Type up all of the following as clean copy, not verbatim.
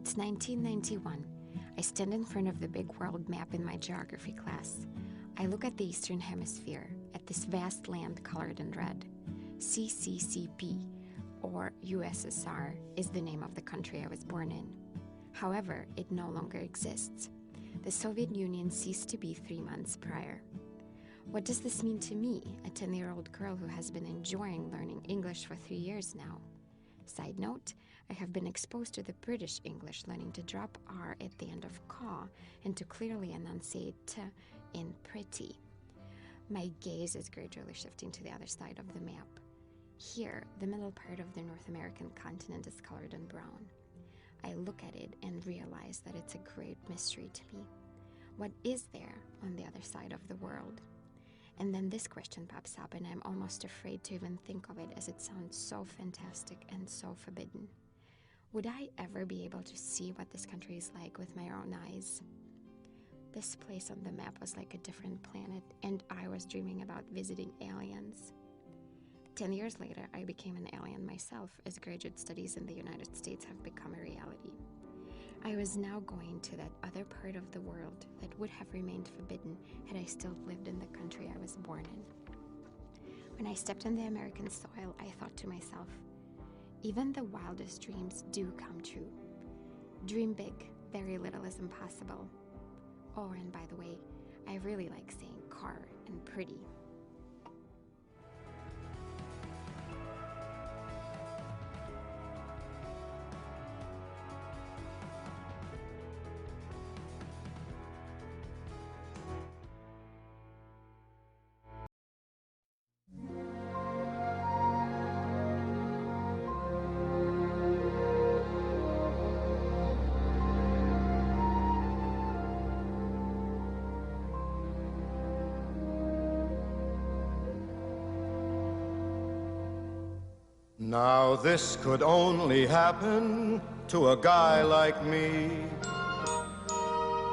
It's 1991. I stand in front of the big world map in my geography class. I look at the Eastern Hemisphere, at this vast land colored in red. CCCP, or USSR, is the name of the country I was born in. However, it no longer exists. The Soviet Union ceased to be 3 months prior. What does this mean to me, a 10-year-old girl who has been enjoying learning English for 3 years now? Side note, I have been exposed to the British English, learning to drop R at the end of caw and to clearly enunciate t in pretty. My gaze is gradually shifting to the other side of the map. Here, the middle part of the North American continent is colored in brown. I look at it and realize that it's a great mystery to me. What is there on the other side of the world? And then this question pops up, and I'm almost afraid to even think of it, as it sounds so fantastic and so forbidden. Would I ever be able to see what this country is like with my own eyes? This place on the map was like a different planet, and I was dreaming about visiting aliens. 10 years later, I became an alien myself, as graduate studies in the United States have become a reality. I was now going to that other part of the world that would have remained forbidden had I still lived in the country I was born in. When I stepped on the American soil, I thought to myself, even the wildest dreams do come true. Dream big, very little is impossible. Oh, and by the way, I really like saying car and pretty. Now this could only happen to a guy like me,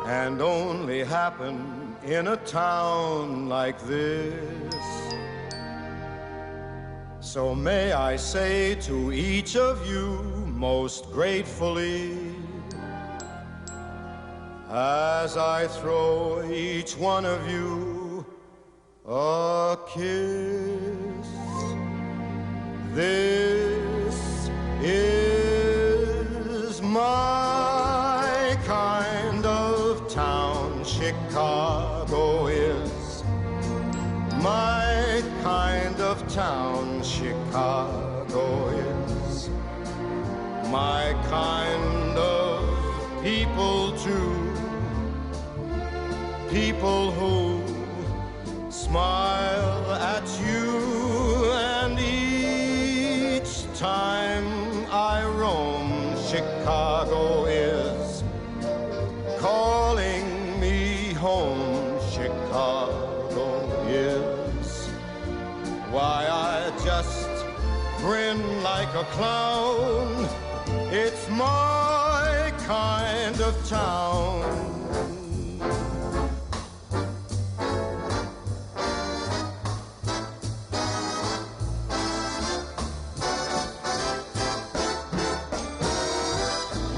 and only happen in a town like this. So may I say to each of you most gratefully, as I throw each one of you a kiss, this is my kind of town. Chicago is my kind of town. Chicago is my kind of people too. People who smile at you, and each time I roam, Chicago is calling me home. Chicago is why I just grin like a clown. It's my kind of town.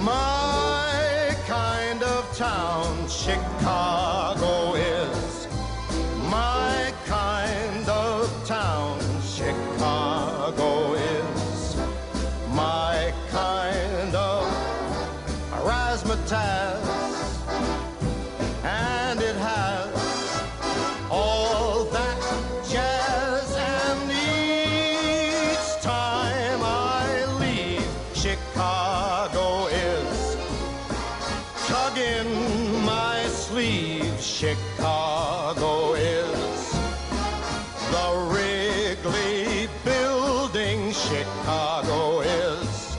My kind of town, Chicago is my kind of town. Chicago is my kind of razzmatazz, and it has all that jazz. And each time I leave, Chicago is tugging my sleeve. Chicago is the Wrigley Building. Chicago is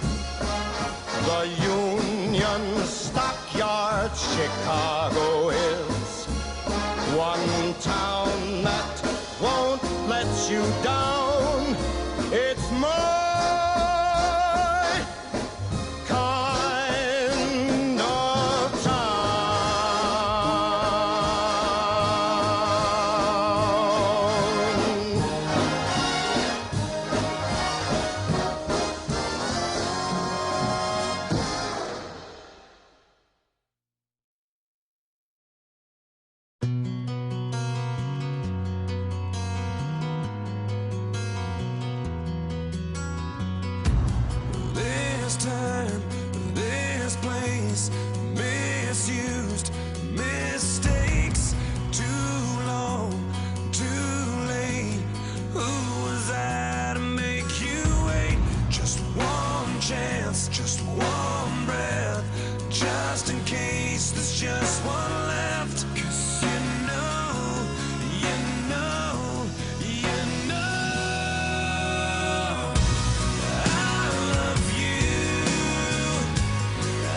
the Union Stockyard. Chicago is one town that won't let you down. It's my kind of town. ways, misused mistakes, too long, too late. Who was I to make you wait? Just one chance, just one breath, just in case there's just one left. 'Cause you know, you know, you know I love you.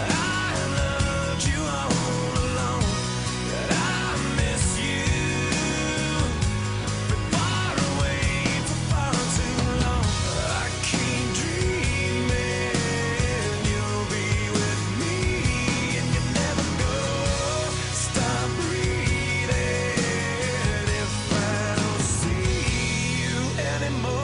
I loved you all along. I miss you. Been far away for far too long. I keep dreaming you'll be with me, and you never go. Stop breathing if I don't see you anymore.